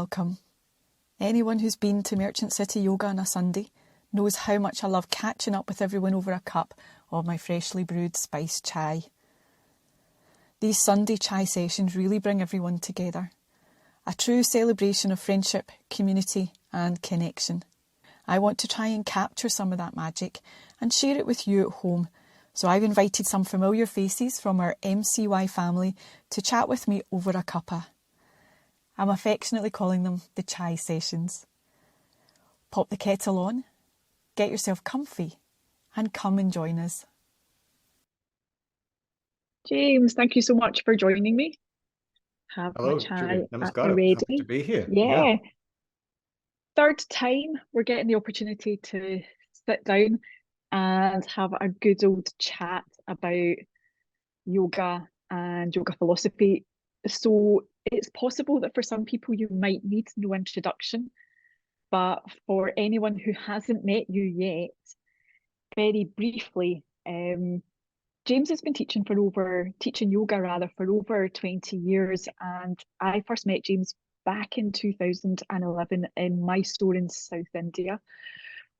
welcome. Anyone who's been to Merchant City Yoga on a Sunday knows how much I love catching up with everyone over a cup of my freshly brewed spiced chai. These Sunday chai sessions really bring everyone together. A true celebration of friendship, community and connection. I want to try and capture some of that magic and share it with you at home. So I've invited some familiar faces from our MCY family to chat with me over a cuppa. I'm affectionately calling them the chai sessions. Pop the kettle on, get yourself comfy and come and join us. James, thank you so much for joining me. Have Hello, my chai Julie. at Namaskar. the ready. Happy to be here. Yeah. Third time we're getting the opportunity to sit down and have a good old chat about yoga and yoga philosophy. So it's possible that for some people you might need no introduction, but for anyone who hasn't met you yet, very briefly, James has been teaching yoga for over 20 years, and I first met James back in 2011 in Mysore in South India,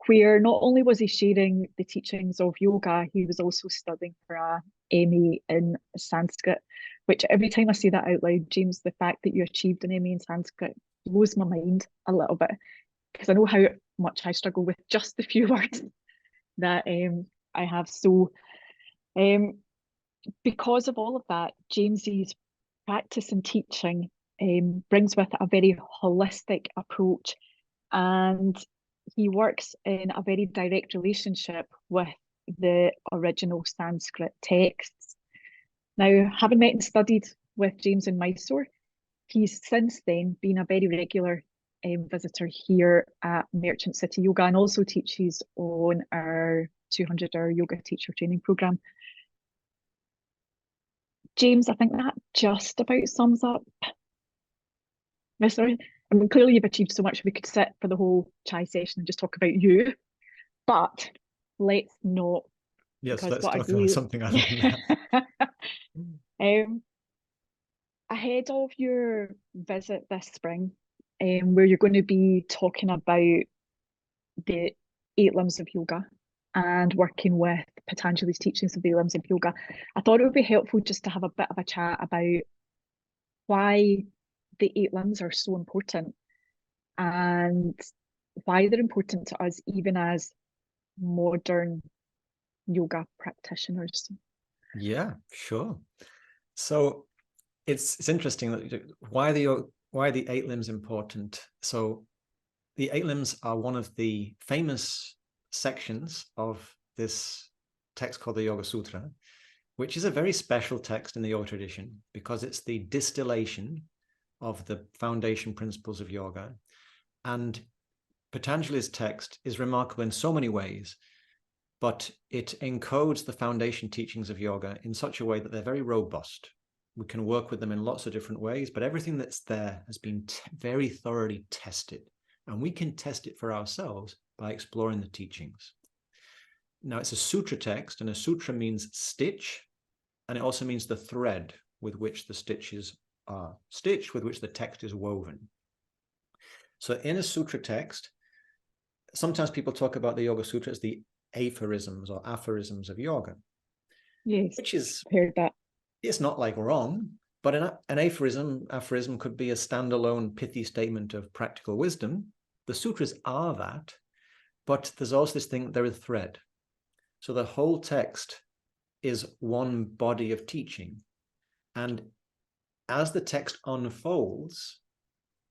where not only was he sharing the teachings of yoga, he was also studying for a MA in Sanskrit, which every time I say that out loud, James, the fact that you achieved an MA in Sanskrit blows my mind a little bit, because I know how much I struggle with just the few words that I have. So because of all of that, James's practice and teaching brings with it a very holistic approach, and he works in a very direct relationship with the original Sanskrit texts. Now, having met and studied with James in Mysore, he's since then been a very regular visitor here at Merchant City Yoga, and also teaches on our 200-hour yoga teacher training programme. James, I think that just about sums up. Sorry, I mean, clearly you've achieved so much we could sit for the whole chai session and just talk about you, but let's not. Yes, let's talk about something other than that. Ahead of your visit this spring, where you're going to be talking about the 8 limbs of yoga and working with Patanjali's teachings of the 8 limbs of yoga, I thought it would be helpful just to have a bit of a chat about why the 8 limbs are so important and why they're important to us even as modern yoga practitioners. Yeah, sure. So it's interesting that why the 8 limbs important. So the 8 limbs are one of the famous sections of this text called the Yoga Sutra, which is a very special text in the yoga tradition because it's the distillation of the foundation principles of yoga. And Patanjali's text is remarkable in so many ways, but it encodes the foundation teachings of yoga in such a way that they're very robust. We can work with them in lots of different ways, but everything that's there has been very thoroughly tested. And we can test it for ourselves by exploring the teachings. Now, it's a sutra text, and a sutra means stitch, and it also means the thread with which the stitches are stitched, with which the text is woven. So in a sutra text, sometimes people talk about the Yoga Sutra as the aphorisms or aphorisms of yoga. Yes, which is, heard that. It's not like wrong, but an aphorism could be a standalone pithy statement of practical wisdom. The sutras are that, but there's also this thing, they're a thread. So the whole text is one body of teaching. And as the text unfolds,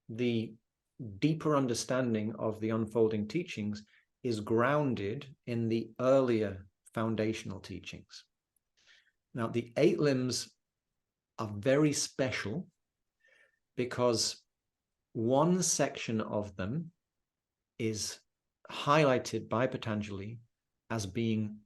the deeper understanding of the unfolding teachings is grounded in the earlier foundational teachings. Now, the 8 limbs are very special because one section of them is highlighted by Patanjali as being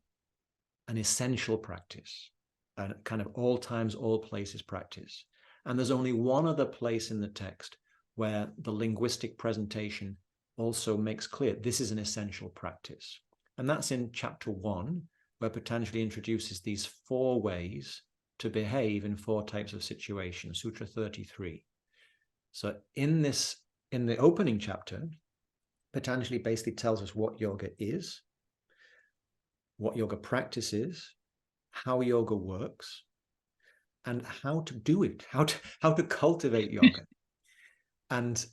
an essential practice, a kind of all times, all places practice. And there's only one other place in the text where the linguistic presentation also makes clear this is an essential practice. And that's in chapter 1, where Patanjali introduces these 4 ways to behave in 4 types of situations, Sutra 33. So in this in the opening chapter, Patanjali basically tells us what yoga is, what yoga practice is, how yoga works, and how to do it, how to cultivate yoga. And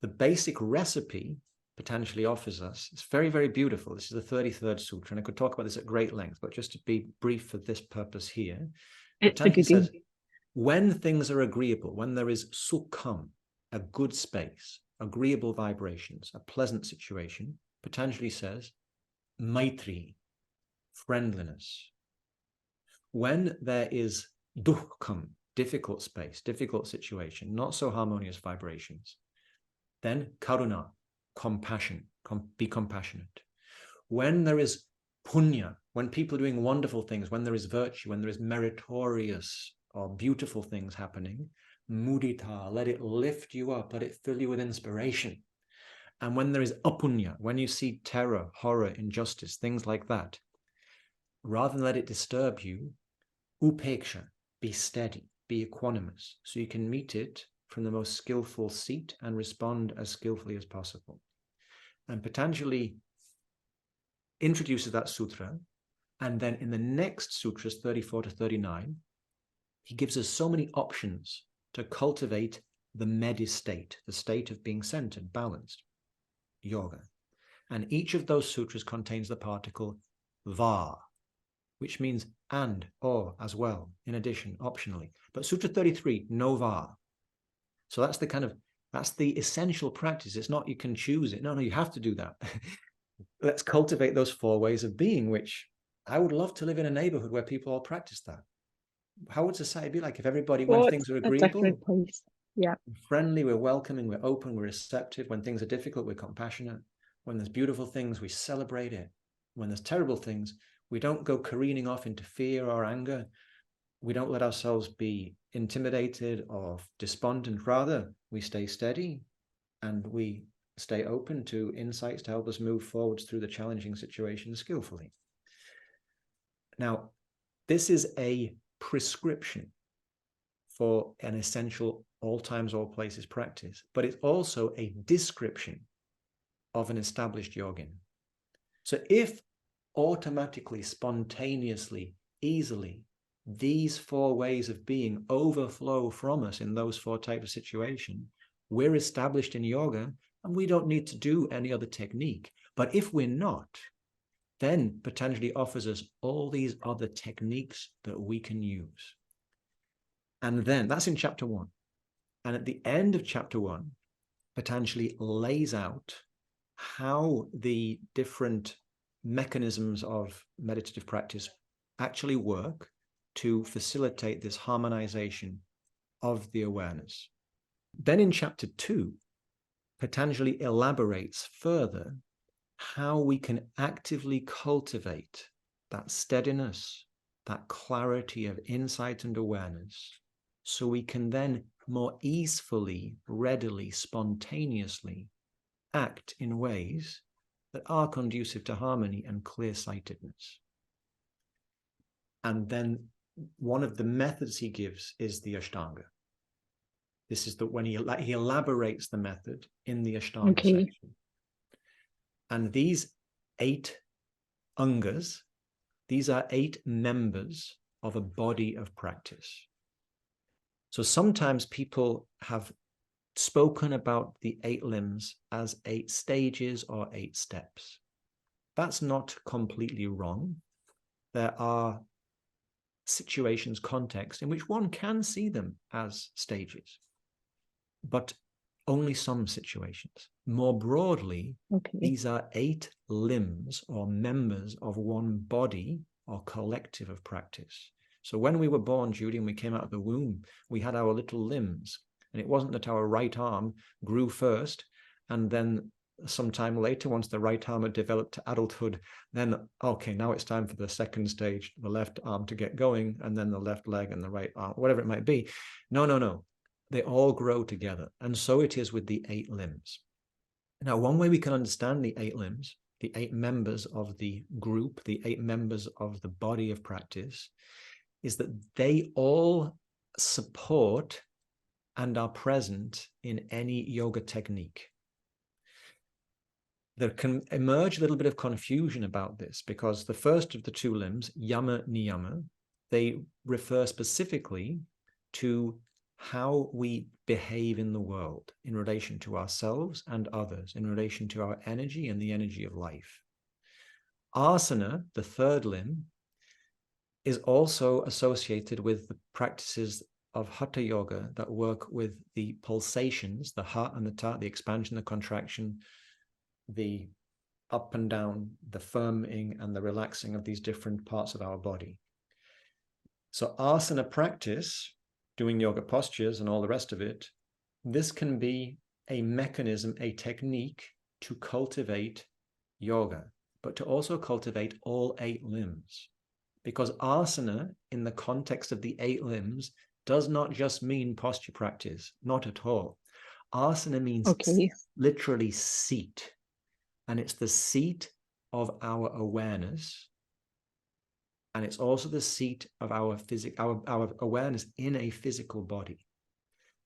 the basic recipe Patanjali offers us, it's very, very beautiful. This is the 33rd sutra, and I could talk about this at great length, but just to be brief for this purpose here, It's a Patanjali goodie. says, when things are agreeable, when there is sukham, a good space, agreeable vibrations, a pleasant situation, Patanjali says, maitri, friendliness. When there is dukkham, difficult space, difficult situation, not so harmonious vibrations, then karuna, compassion, be compassionate. When there is punya, when people are doing wonderful things, when there is virtue, when there is meritorious or beautiful things happening, mudita, let it lift you up, let it fill you with inspiration. And when there is apunya, when you see terror, horror, injustice, things like that, rather than let it disturb you, upeksha, be steady, be equanimous, so you can meet it from the most skillful seat and respond as skillfully as possible. And Patanjali introduces that sutra, and then in the next sutras, 34 to 39, he gives us so many options to cultivate the medi state, the state of being centered, balanced, yoga. And each of those sutras contains the particle va, which means and, or, as well, in addition, optionally. But Sutra 33, no va. So that's the essential practice. It's not you can choose it. No, you have to do that. Let's cultivate those 4 ways of being, which I would love to live in a neighborhood where people all practice that. How would society be like if everybody, when things are agreeable, a different place. Yeah, friendly, we're welcoming, we're open, we're receptive. When things are difficult, we're compassionate. When there's beautiful things, we celebrate it. When there's terrible things, we don't go careening off into fear or anger. We don't let ourselves be intimidated or despondent. Rather, we stay steady and we stay open to insights to help us move forwards through the challenging situations skillfully. Now, this is a prescription for an essential all times, all places practice, but it's also a description of an established yogin. So if automatically, spontaneously, easily, these 4 ways of being overflow from us in those 4 types of situation, we're established in yoga and we don't need to do any other technique. But if we're not, then Patanjali offers us all these other techniques that we can use. And then that's in chapter 1. And at the end of chapter 1, Patanjali lays out how the different mechanisms of meditative practice actually work to facilitate this harmonization of the awareness. Then in chapter 2, Patanjali elaborates further how we can actively cultivate that steadiness, that clarity of insight and awareness, so we can then more easily, readily, spontaneously act in ways that are conducive to harmony and clear-sightedness. And then one of the methods he gives is the Ashtanga. This is when he elaborates the method in the Ashtanga section. And these 8 angas, these are 8 members of a body of practice. So sometimes people have spoken about the 8 limbs as 8 stages or 8 steps. That's not completely wrong. There are situations, contexts in which one can see them as stages, but only some situations. More broadly, these are 8 limbs or members of one body or collective of practice. So when we were born, Judy, and we came out of the womb, we had our little limbs. And it wasn't that our right arm grew first, and then sometime later, once the right arm had developed to adulthood, then, okay, now it's time for the second stage, the left arm to get going, and then the left leg and the right arm, whatever it might be. No. They all grow together. And so it is with the 8 limbs. Now, one way we can understand the 8 limbs, the 8 members of the group, the 8 members of the body of practice, is that they all support and are present in any yoga technique. There can emerge a little bit of confusion about this because the first of the two limbs, yama niyama, they refer specifically to how we behave in the world in relation to ourselves and others, in relation to our energy and the energy of life. Asana, the third limb, is also associated with the practices of Hatha Yoga that work with the pulsations, the ha and the ta, the expansion, the contraction, the up and down, the firming and the relaxing of these different parts of our body. So asana practice, doing yoga postures and all the rest of it, this can be a mechanism, a technique to cultivate yoga, but to also cultivate all 8 limbs. Because asana, in the context of the 8 limbs, does not just mean posture practice, not at all. Asana means literally seat. And it's the seat of our awareness. And it's also the seat of our awareness in a physical body.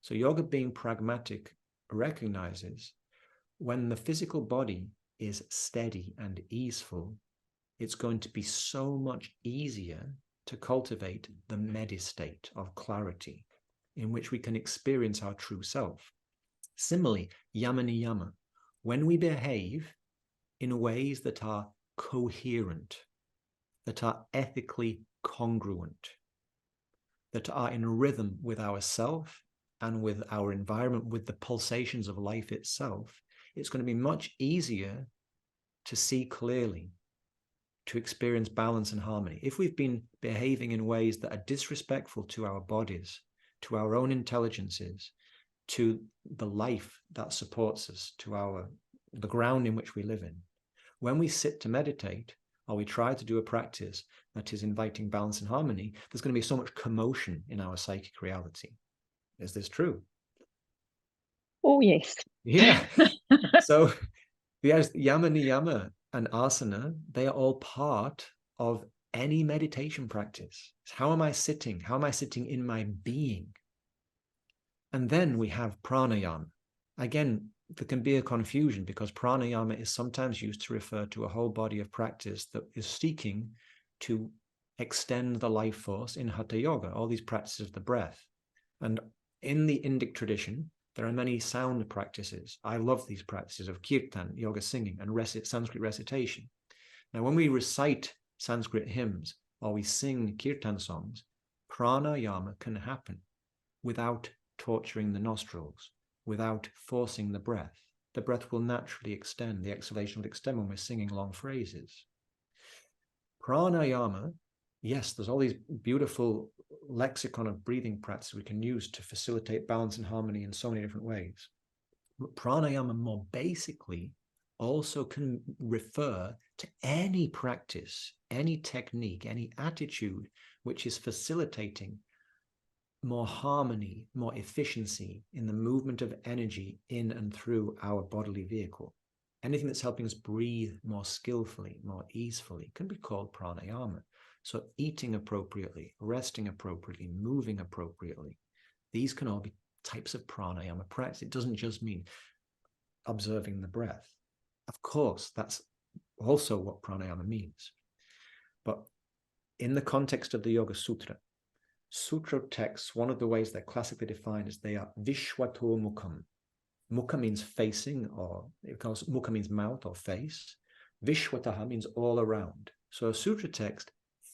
So yoga, being pragmatic, recognizes when the physical body is steady and easeful, it's going to be so much easier to cultivate the medistate of clarity in which we can experience our true self. Similarly, yama niyama, when we behave in ways that are coherent, that are ethically congruent, that are in rhythm with ourself and with our environment, with the pulsations of life itself, it's going to be much easier to see clearly, to experience balance and harmony. If we've been behaving in ways that are disrespectful to our bodies, to our own intelligences, to the life that supports us, to the ground in which we live in, when we sit to meditate, or we try to do a practice that is inviting balance and harmony, there's going to be so much commotion in our psychic reality. Is this true? Oh, yes. Yeah. So yes, yama niyama and asana, they are all part of any meditation practice. How am I sitting? How am I sitting in my being? And then we have pranayama. Again, there can be a confusion because pranayama is sometimes used to refer to a whole body of practice that is seeking to extend the life force in Hatha Yoga, all these practices of the breath. And in the Indic tradition, there are many sound practices. I love these practices of kirtan, yoga singing, and Sanskrit recitation. Now, when we recite Sanskrit hymns or we sing kirtan songs, pranayama can happen without torturing the nostrils, without forcing the breath. The breath will naturally extend, the exhalation will extend when we're singing long phrases. Pranayama, yes, there's all these beautiful lexicon of breathing practices we can use to facilitate balance and harmony in so many different ways. But pranayama more basically also can refer to any practice, any technique, any attitude which is facilitating more harmony, more efficiency in the movement of energy in and through our bodily vehicle. Anything that's helping us breathe more skillfully, more easefully, can be called pranayama. So eating appropriately, resting appropriately, moving appropriately, these can all be types of pranayama practice. It doesn't just mean observing the breath. Of course, that's also what pranayama means. But in the context of the Yoga Sutra texts, one of the ways they're classically defined is they are Vishwato Mukham. Mukha means facing, or Mukha means mouth or face. Vishwataha means all around. So a sutra text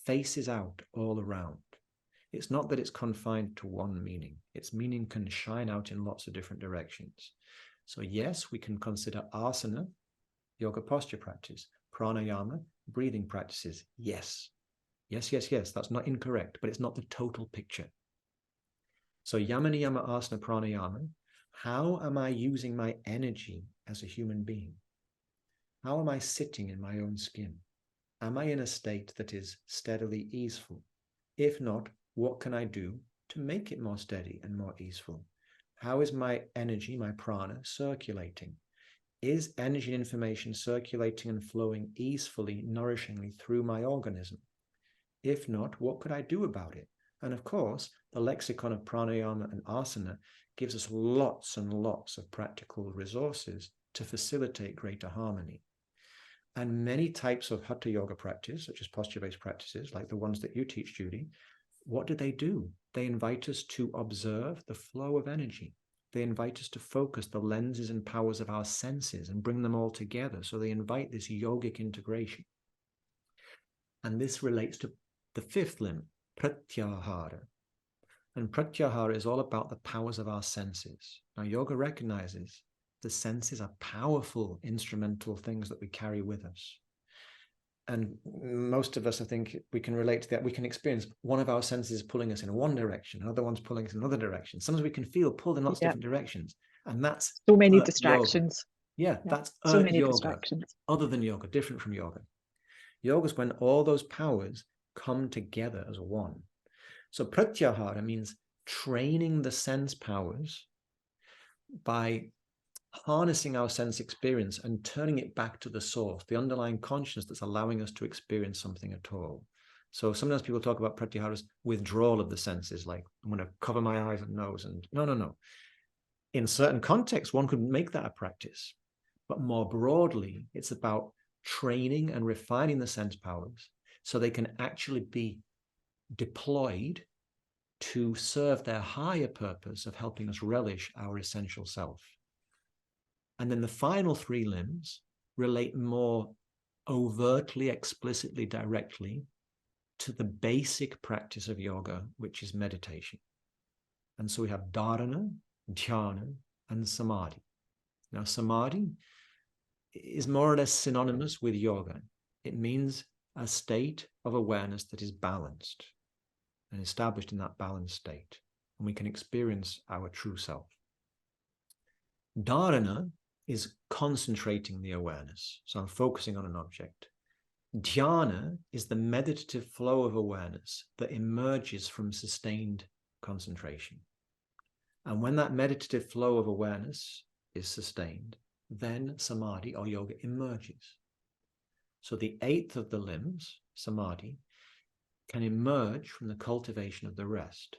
faces out all around. It's not that it's confined to one meaning. Its meaning can shine out in lots of different directions. So yes, we can consider asana, yoga posture practice, pranayama, breathing practices. Yes. Yes, that's not incorrect, but it's not the total picture. So yama niyama asana pranayama, how am I using my energy as a human being? How am I sitting in my own skin? Am I in a state that is steadily easeful? If not, what can I do to make it more steady and more easeful? How is my energy, my prana, circulating? Is energy and information circulating and flowing easefully, nourishingly through my organism? If not, what could I do about it? And of course, the lexicon of pranayama and asana gives us lots and lots of practical resources to facilitate greater harmony. And many types of hatha yoga practice, such as posture-based practices, like the ones that you teach, Judy, what do? They invite us to observe the flow of energy. They invite us to focus the lenses and powers of our senses and bring them all together. So they invite this yogic integration. And this relates to the fifth limb, pratyahara. And pratyahara is all about the powers of our senses. Now, yoga recognizes the senses are powerful instrumental things that we carry with us. And most of us, I think, we can relate to that. We can experience one of our senses pulling us in one direction, another one's pulling us in another direction. Sometimes we can feel pulled in lots of different directions. And that's so many distractions. Yeah, that's so many yoga, distractions. Other than yoga, different from yoga. Yoga is when all those powers come together as one. So pratyahara means training the sense powers by harnessing our sense experience and turning it back to the source, the underlying consciousness that's allowing us to experience something at all. So sometimes people talk about pratyahara as withdrawal of the senses, like I'm going to cover my eyes and nose. And no. In certain contexts, one could make that a practice. But more broadly, it's about training and refining the sense powers so they can actually be deployed to serve their higher purpose of helping us relish our essential self. And then the final three limbs relate more overtly, explicitly, directly to the basic practice of yoga, which is meditation. And so we have dharana, dhyana, and samadhi. Now, samadhi is more or less synonymous with yoga. It means a state of awareness that is balanced and established in that balanced state, and we can experience our true self. Dharana is concentrating the awareness. So I'm focusing on an object. Dhyana is the meditative flow of awareness that emerges from sustained concentration. And when that meditative flow of awareness is sustained, then samadhi or yoga emerges. So the eighth of the limbs, samadhi, can emerge from the cultivation of the rest.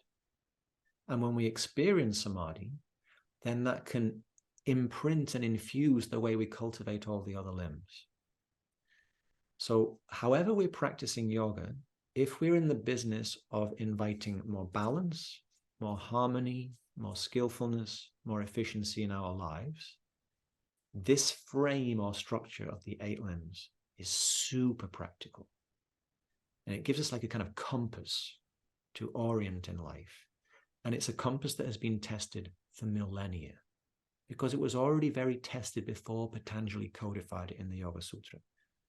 And when we experience samadhi, then that can imprint and infuse the way we cultivate all the other limbs. So however we're practicing yoga, if we're in the business of inviting more balance, more harmony, more skillfulness, more efficiency in our lives, this frame or structure of the eight limbs is super practical. And it gives us like a kind of compass to orient in life. And it's a compass that has been tested for millennia, because it was already very tested before Patanjali codified it in the Yoga Sutra.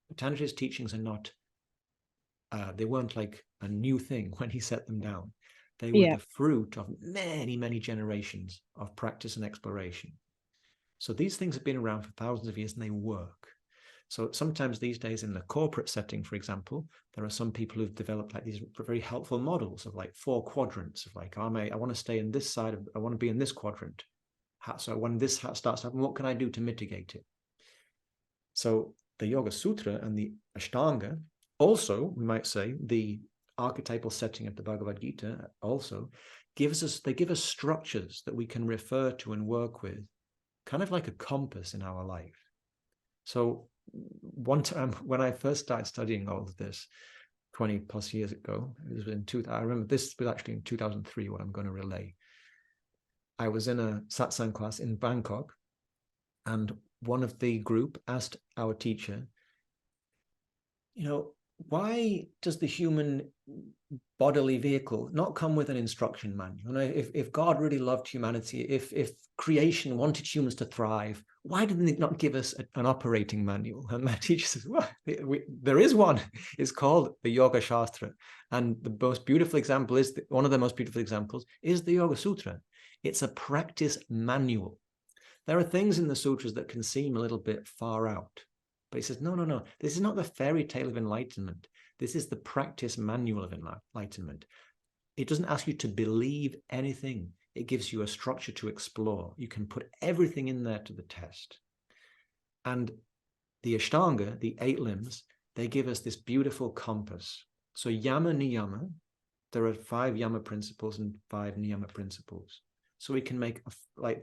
Patanjali's teachings are not, they weren't like a new thing when he set them down. They were the fruit of many, many generations of practice and exploration. So these things have been around for thousands of years and they work. So sometimes these days in the corporate setting, for example, there are some people who've developed like these very helpful models of like 4 quadrants of like, I want to stay in this side of, I want to be in this quadrant. So when this starts to happen, what can I do to mitigate it? So the Yoga Sutra and the Ashtanga, also, we might say, the archetypal setting of the Bhagavad Gita also give us structures that we can refer to and work with, kind of like a compass in our life. So one time when I first started studying all of this 20 plus years ago, it was I remember this was actually in 2003, what I'm going to relay. I was in a satsang class in Bangkok, and one of the group asked our teacher, why does the human bodily vehicle not come with an instruction manual? If God really loved humanity, if creation wanted humans to thrive, why didn't they not give us an operating manual? And my teacher says, well, there is one. It's called the Yoga Shastra. And the most beautiful example is, one of the most beautiful examples is the Yoga Sutra. It's a practice manual. There are things in the sutras that can seem a little bit far out. But he says, no, this is not the fairy tale of enlightenment. This is the practice manual of enlightenment. It doesn't ask you to believe anything. It gives you a structure to explore. You can put everything in there to the test. And the Ashtanga, the 8 limbs, they give us this beautiful compass. So yama niyama, there are 5 yama principles and 5 niyama principles. So we can make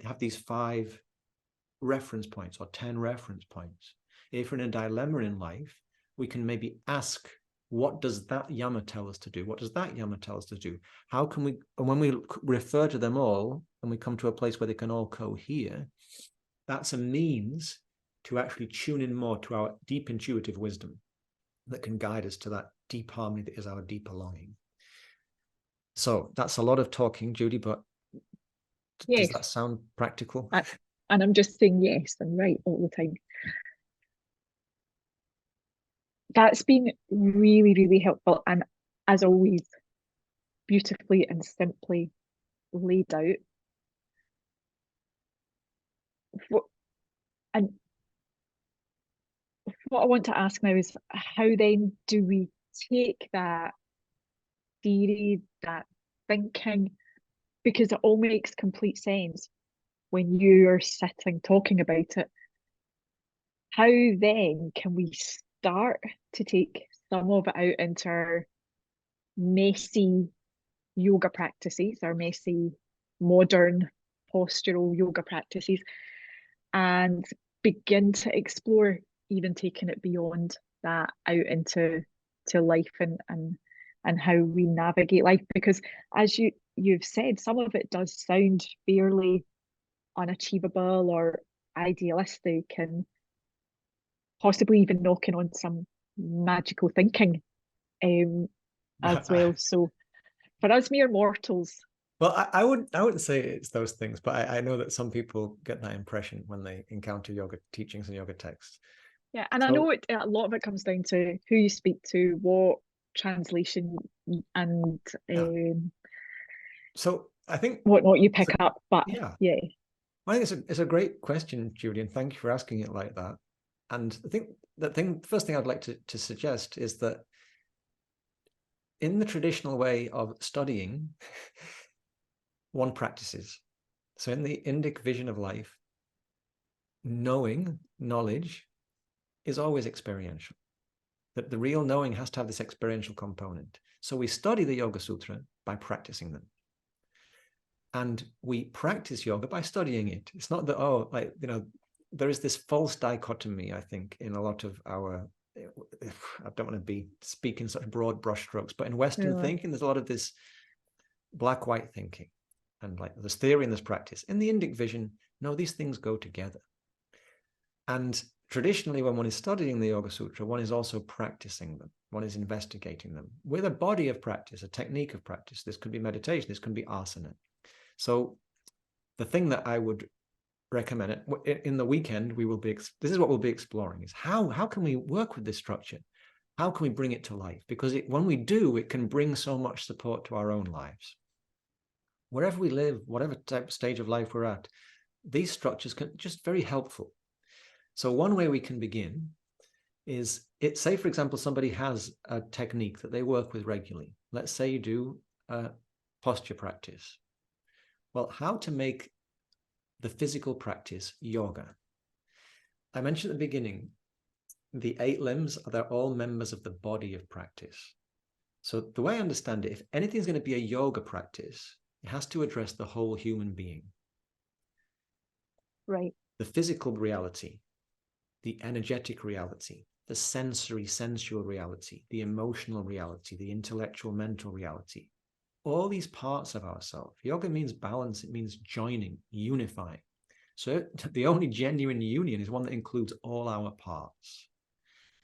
have these 5 reference points or 10 reference points. If we're in a dilemma in life, we can maybe ask, what does that yama tell us to do? What does that yama tell us to do? How can we, and when we refer to them all and we come to a place where they can all cohere, that's a means to actually tune in more to our deep intuitive wisdom that can guide us to that deep harmony that is our deeper longing. So that's a lot of talking, Judy, but Yes. does that sound practical? And I'm just saying yes and right all the time. That's been really, really helpful. And as always, beautifully and simply laid out. And what I want to ask now is, how then do we take that theory, that thinking, because it all makes complete sense when you're sitting talking about it. How then can we start to take some of it out into our messy yoga practices, our messy modern postural yoga practices, and begin to explore even taking it beyond that out into life and how we navigate life? Because as you've said, some of it does sound fairly unachievable or idealistic and possibly even knocking on some magical thinking as well. So for us mere mortals, well, I wouldn't say it's those things, but I know that some people get that impression when they encounter yoga teachings and yoga texts. yeah, and I know a lot of it comes down to who you speak to, what translation and so I think whatnot you pick up. But yeah, yeah, I think it's a great question, Judy, and thank you for asking it like that. And I think the first thing I'd like to suggest is that in the traditional way of studying, one practices. So in the Indic vision of life, knowledge is always experiential. That the real knowing has to have this experiential component. So we study the Yoga Sutra by practicing them. And we practice yoga by studying it. It's not that, there is this false dichotomy, I think, in a lot of our, I don't want to be speaking such broad brushstrokes, but in Western thinking, there's a lot of this black-white thinking. And like there's theory and there's practice. In the Indic vision, no, these things go together. And traditionally, when one is studying the Yoga Sutra, one is also practicing them. One is investigating them with a body of practice, a technique of practice. This could be meditation. This can be asana. So the thing that I would recommend in the weekend, this is what we'll be exploring, is how can we work with this structure? How can we bring it to life? Because when we do, it can bring so much support to our own lives. Wherever we live, whatever type of stage of life we're at, these structures can just very helpful. So one way we can begin is, say, for example, somebody has a technique that they work with regularly. Let's say you do posture practice. Well, how to make the physical practice yoga? I mentioned at the beginning, the 8 limbs, they're all members of the body of practice. So the way I understand it, if anything's going to be a yoga practice, it has to address the whole human being. right. The physical reality, the energetic reality, the sensual reality, the emotional reality, the intellectual, mental reality. All these parts of ourselves. Yoga means balance. It means joining, unifying. So the only genuine union is one that includes all our parts.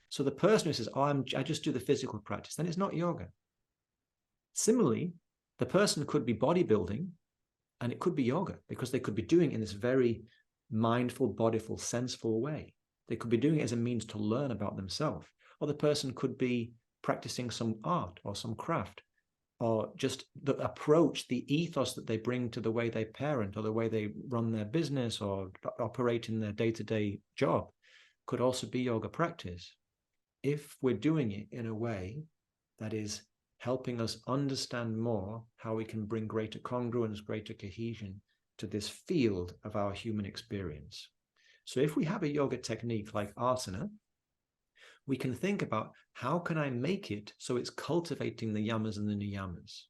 So the person who says, I just do the physical practice, then it's not yoga. Similarly, the person could be bodybuilding and it could be yoga, because they could be doing it in this very mindful, bodyful, senseful way. They could be doing it as a means to learn about themselves. Or the person could be practicing some art or some craft, or just the approach, the ethos that they bring to the way they parent or the way they run their business or operate in their day-to-day job could also be yoga practice, if we're doing it in a way that is helping us understand more how we can bring greater congruence, greater cohesion to this field of our human experience. So if we have a yoga technique like asana, we can think about, how can I make it so it's cultivating the yamas and the niyamas?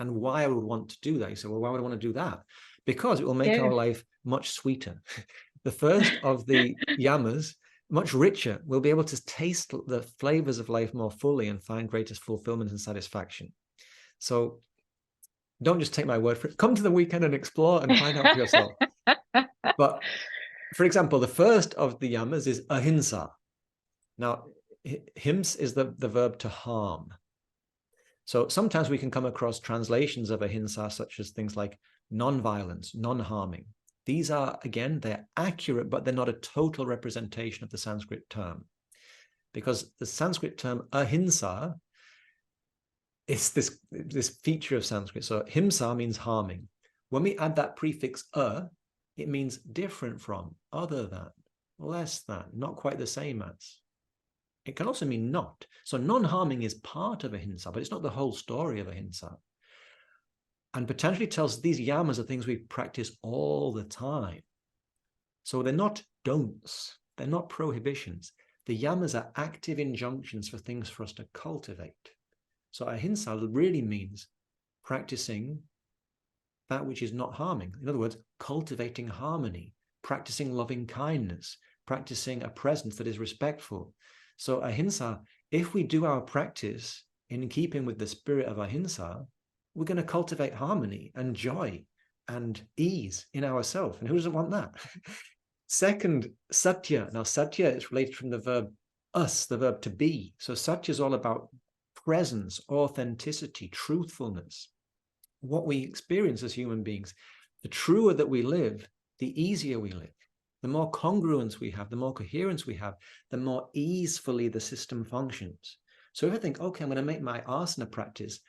and why I would want to do that. You say, well, why would I want to do that? Because it will make our life much sweeter. The first of the yamas, much richer. We'll be able to taste the flavors of life more fully and find greatest fulfillment and satisfaction. So don't just take my word for it. Come to the weekend and explore and find out for yourself. But for example, the first of the yamas is ahimsa. Now, hims is the verb to harm. So sometimes we can come across translations of ahimsa, such as things like non-violence, non-harming. These are, again, they're accurate, but they're not a total representation of the Sanskrit term. Because the Sanskrit term ahimsa is this feature of Sanskrit. So himsa means harming. When we add that prefix it means different from, other than, less than, not quite the same as. It can also mean not. So non-harming is part of ahimsa, but it's not the whole story of ahimsa. And potentially tells these yamas are things we practice all the time. So they're not don'ts, they're not prohibitions. The yamas are active injunctions for things for us to cultivate. So ahimsa really means practicing that which is not harming. In other words, cultivating harmony, practicing loving kindness, practicing a presence that is respectful. So ahimsa, if we do our practice in keeping with the spirit of ahimsa, we're going to cultivate harmony and joy and ease in ourselves. And who doesn't want that? Second, satya. Now, satya is related from the verb us, the verb to be. So satya is all about presence, authenticity, truthfulness. What we experience as human beings, the truer that we live, the easier we live. The more congruence we have, the more coherence we have, the more easefully the system functions. So if I think, okay, I'm going to make my asana practice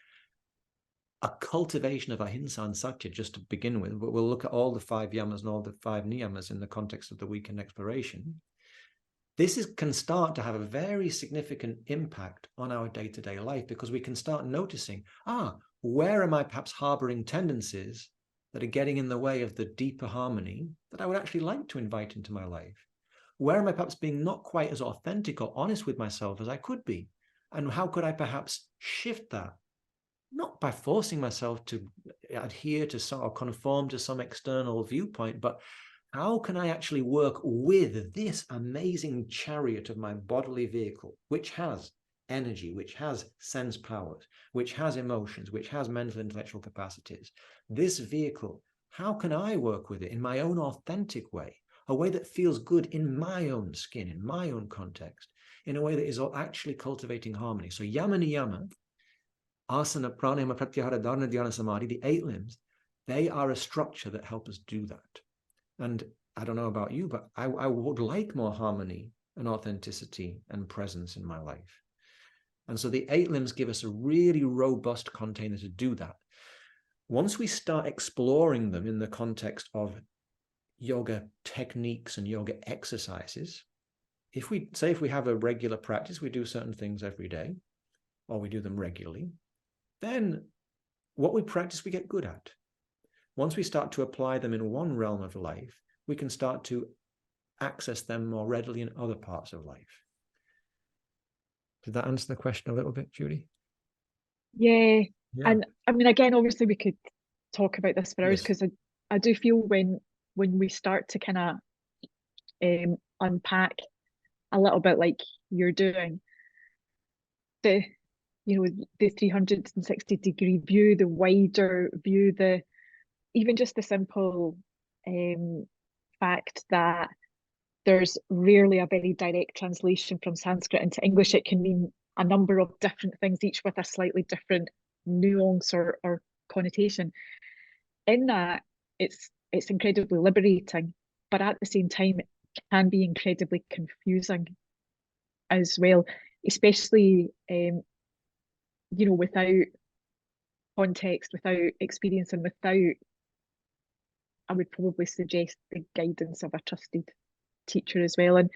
a cultivation of ahimsa and satya just to begin with, but we'll look at all the 5 yamas and all the 5 niyamas in the context of the weekend exploration. This can start to have a very significant impact on our day-to-day life, because we can start noticing, where am I perhaps harboring tendencies that are getting in the way of the deeper harmony that I would actually like to invite into my life? Where am I perhaps being not quite as authentic or honest with myself as I could be? And how could I perhaps shift that? Not by forcing myself to adhere to some or conform to some external viewpoint, but how can I actually work with this amazing chariot of my bodily vehicle, which has energy, which has sense powers, which has emotions, which has mental intellectual capacities? This vehicle, how can I work with it in my own authentic way, a way that feels good in my own skin, in my own context, in a way that is actually cultivating harmony? So yama niyama, asana, pranayama, pratyahara, dharana, dhyana, samadhi, the 8 limbs, they are a structure that help us do that. And I don't know about you, but I would like more harmony and authenticity and presence in my life. And so the 8 limbs give us a really robust container to do that. Once we start exploring them in the context of yoga techniques and yoga exercises, if we have a regular practice, we do certain things every day, or we do them regularly, then what we practice, we get good at. Once we start to apply them in one realm of life, we can start to access them more readily in other parts of life. Did that answer the question a little bit, Judy? Yeah. And I mean, again, obviously we could talk about this for hours, because I do feel when we start to kind of unpack a little bit like you're doing, the 360-degree view, the wider view, even just the simple fact that there's rarely a very direct translation from Sanskrit into English. It can mean a number of different things, each with a slightly different nuance or connotation. In that, it's incredibly liberating, but at the same time, it can be incredibly confusing as well, especially without context, without experience, and without, I would probably suggest, the guidance of a trusted teacher as well. And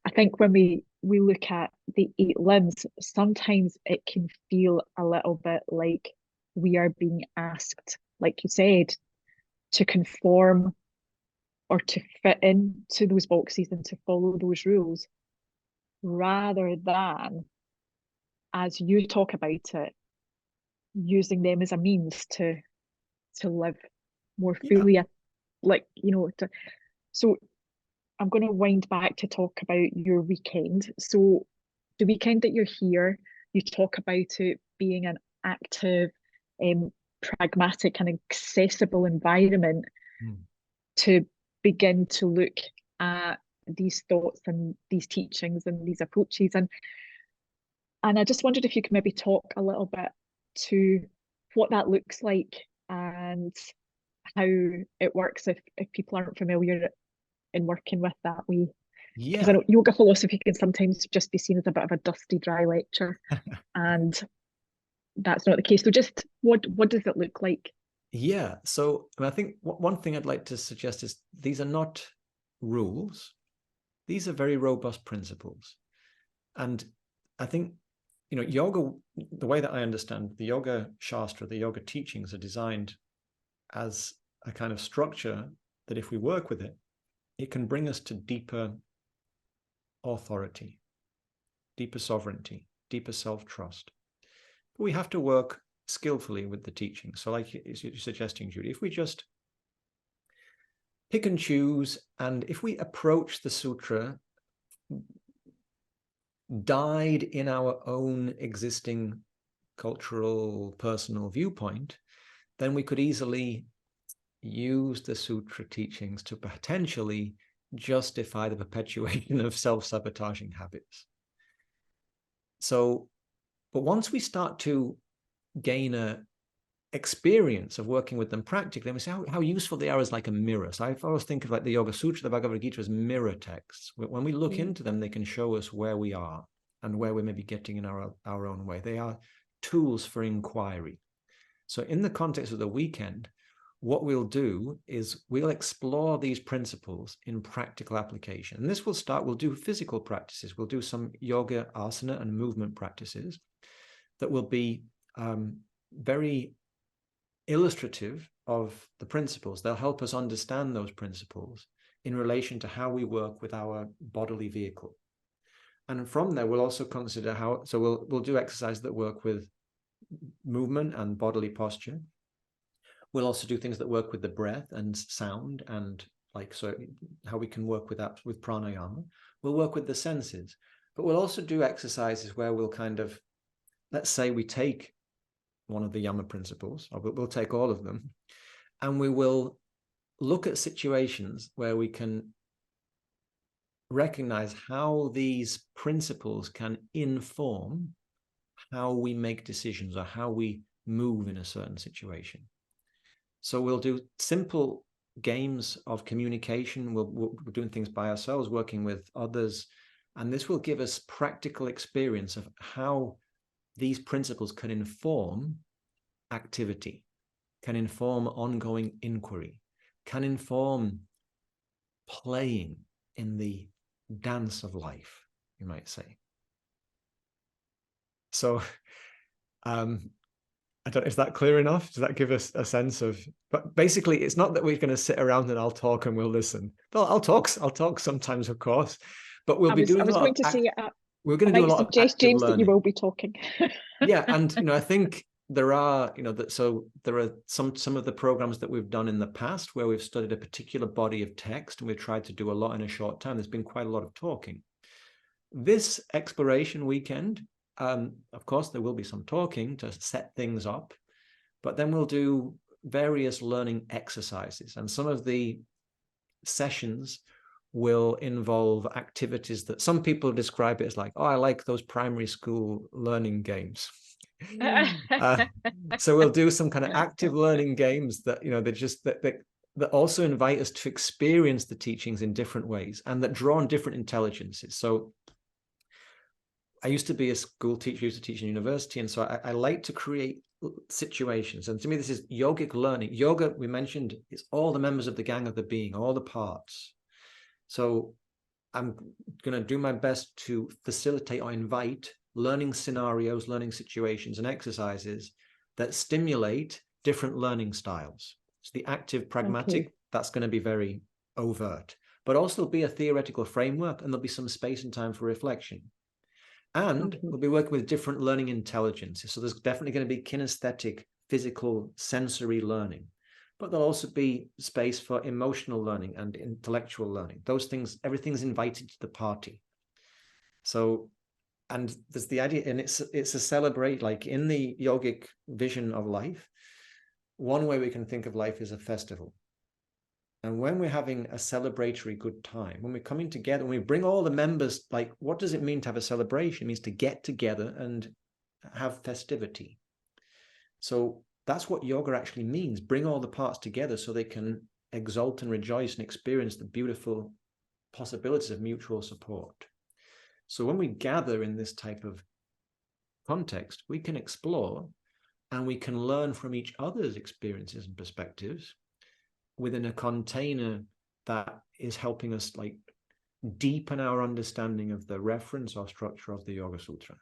I think when we look at the 8 limbs, sometimes it can feel a little bit like we are being asked, like you said, to conform or to fit into those boxes and to follow those rules, rather than, as you talk about it, using them as a means to live more Yeah. fully, like, you know, so I'm going to wind back to talk about your weekend. So the weekend that you're here, you talk about it being an active, pragmatic and accessible environment to begin to look at these thoughts and these teachings and these approaches. And I just wondered if you could maybe talk a little bit to what that looks like and how it works if people aren't familiar in working with that way. Because I Yeah. know yoga philosophy can sometimes just be seen as a bit of a dusty, dry lecture, and that's not the case. So just what does it look like? Yeah. So I think one thing I'd like to suggest is these are not rules. These are very robust principles. And I think, you know, yoga, the way that I understand the yoga shastra, the yoga teachings are designed as a kind of structure that if we work with it, it can bring us to deeper authority, deeper sovereignty, deeper self-trust. But we have to work skillfully with the teaching. So like you're suggesting, Judy, if we just pick and choose, and if we approach the sutra dyed in our own existing cultural, personal viewpoint, then we could easily use the sutra teachings to potentially justify the perpetuation of self-sabotaging habits. So, but once we start to gain a experience of working with them practically, and we say how useful they are as like a mirror. So I always think of like the Yoga Sutra, the Bhagavad Gita as mirror texts. When we look into them, they can show us where we are and where we may be getting in our own way. They are tools for inquiry. So in the context of the weekend, what we'll do is we'll explore these principles in practical application. And this will start, we'll do physical practices. We'll do some yoga, asana, and movement practices that will be very illustrative of the principles. They'll help us understand those principles in relation to how we work with our bodily vehicle. And from there, we'll also consider so we'll do exercises that work with movement and bodily posture. We'll also do things that work with the breath and sound, and so how we can work with that with pranayama. We'll work with the senses, but we'll also do exercises where we'll kind of, let's say we take one of the yama principles, or we'll take all of them, and we will look at situations where we can recognize how these principles can inform how we make decisions or how we move in a certain situation. So we'll do simple games of communication. We're doing things by ourselves, working with others, and this will give us practical experience of how these principles can inform activity, can inform ongoing inquiry, can inform playing in the dance of life, you might say. So I don't know, is that clear enough? Does that give us a sense of, but basically it's not that we're going to sit around and I'll talk and we'll listen. Well, I'll talk sometimes, of course, but we'll be doing I was going to say, we're going I to do a might lot of suggest, active James, that you learning. will be talking. Yeah, and I think there are, so there are some of the programs that we've done in the past where we've studied a particular body of text and we've tried to do a lot in a short time. There's been quite a lot of talking. This exploration weekend, of course, there will be some talking to set things up, but then we'll do various learning exercises, and some of the sessions will involve activities that some people describe it as like, oh, I like those primary school learning games. So we'll do some kind of active learning games that, that also invite us to experience the teachings in different ways and that draw on different intelligences. So I used to be a school teacher, used to teach in university, and so I like to create situations. And to me, this is yogic learning. Yoga, we mentioned, is all the members of the gang of the being, all the parts. So I'm going to do my best to facilitate or invite learning scenarios, learning situations, and exercises that stimulate different learning styles. So the active pragmatic, that's going to be very overt, but also there'll be a theoretical framework and there'll be some space and time for reflection. And we'll be working with different learning intelligences. So there's definitely going to be kinesthetic, physical, sensory learning. But there'll also be space for emotional learning and intellectual learning. Those things, everything's invited to the party. So, and there's the idea, and it's a celebrate, like in the yogic vision of life, one way we can think of life is a festival. And when we're having a celebratory good time, when we're coming together, when we bring all the members, like, what does it mean to have a celebration? It means to get together and have festivity. So that's what yoga actually means. Bring all the parts together so they can exult and rejoice and experience the beautiful possibilities of mutual support. So when we gather in this type of context, we can explore and we can learn from each other's experiences and perspectives within a container that is helping us like deepen our understanding of the reference or structure of the Yoga Sutra.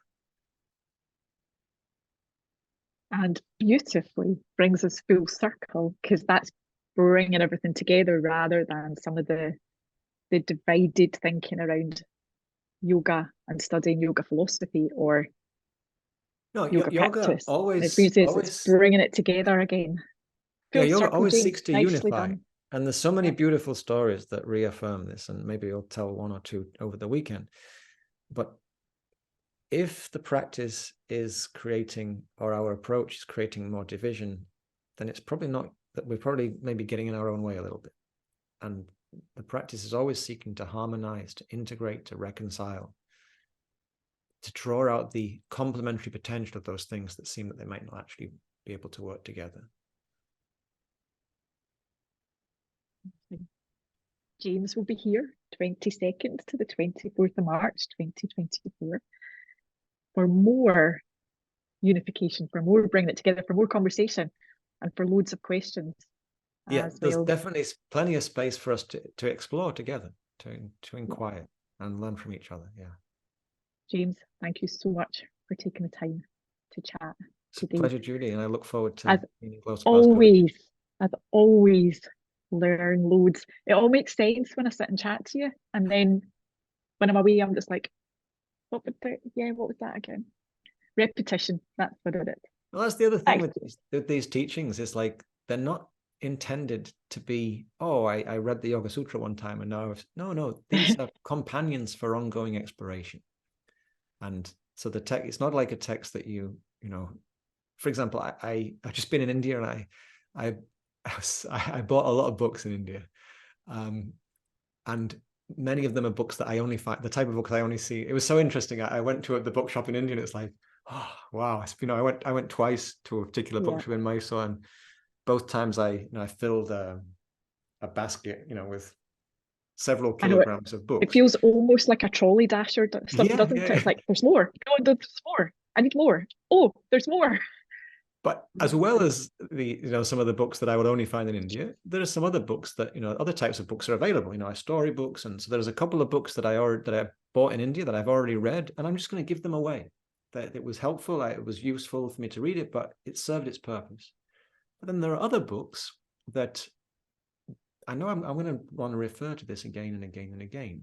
And beautifully brings us full circle, because that's bringing everything together rather than some of the divided thinking around yoga and studying yoga philosophy or yoga practice. It's bringing it together again. Yoga always seeks to Nicely unify. done. And there's so many beautiful stories that reaffirm this, and maybe I'll tell one or two over the weekend. But if the practice is creating, or our approach is creating more division, then it's probably not, that we're probably maybe getting in our own way a little bit. And the practice is always seeking to harmonize, to integrate, to reconcile, to draw out the complementary potential of those things that seem that they might not actually be able to work together. James will be here 22nd to the 24th of March 2024 for more unification, for more bringing it together, for more conversation, and for loads of questions. Yeah, there's definitely plenty of space for us to explore together, to inquire and learn from each other. Yeah. James, thank you so much for taking the time to chat today. It's a pleasure, Judy, and I look forward to being close to as always, learn loads. It all makes sense when I sit and chat to you, and then when I'm away, I'm just like, what was that again? Repetition, that's what it is. Well, that's the other thing with these teachings, is like, they're not intended to be, I read the Yoga Sutra one time and now no, these are companions for ongoing exploration. And so the text, it's not like a text that you know, for example, I've just been in India, and I bought a lot of books in India, and many of them are books that I only find, the type of books I only see. It was so interesting. I went to the bookshop in India, and it's like, oh wow, I went twice to a particular bookshop in Mysore, and both times I filled a basket, with several kilograms of books. It feels almost like a trolley dasher stuff, doesn't it? It's like, there's more. No, there's more. I need more. Oh, there's more. But as well as the, some of the books that I would only find in India, there are some other books that, other types of books are available, storybooks. And so there's a couple of books that I bought in India that I've already read, and I'm just going to give them away. That it was helpful, it was useful for me to read it, but it served its purpose. But then there are other books that I know I'm going to want to refer to this again and again and again.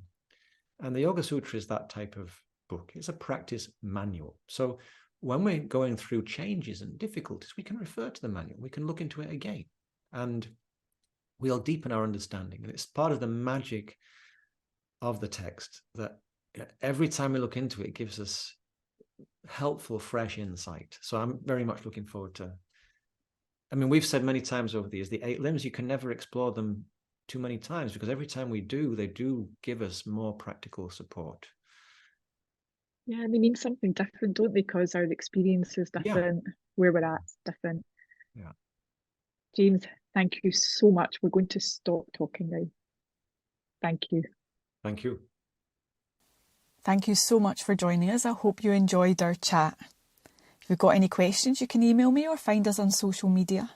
And the Yoga Sutra is that type of book. It's a practice manual. So when we're going through changes and difficulties, we can refer to the manual. We can look into it again, and we'll deepen our understanding. And it's part of the magic of the text that every time we look into it, it gives us helpful, fresh insight. So I'm very much looking forward to, we've said many times over the years, the 8 limbs, you can never explore them too many times, because every time we do, they do give us more practical support. Yeah, they mean something different, don't they? Because our experience is different, where we're at is different. Yeah. James, thank you so much. We're going to stop talking now. Thank you. Thank you. Thank you so much for joining us. I hope you enjoyed our chat. If you've got any questions, you can email me or find us on social media.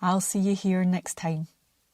I'll see you here next time.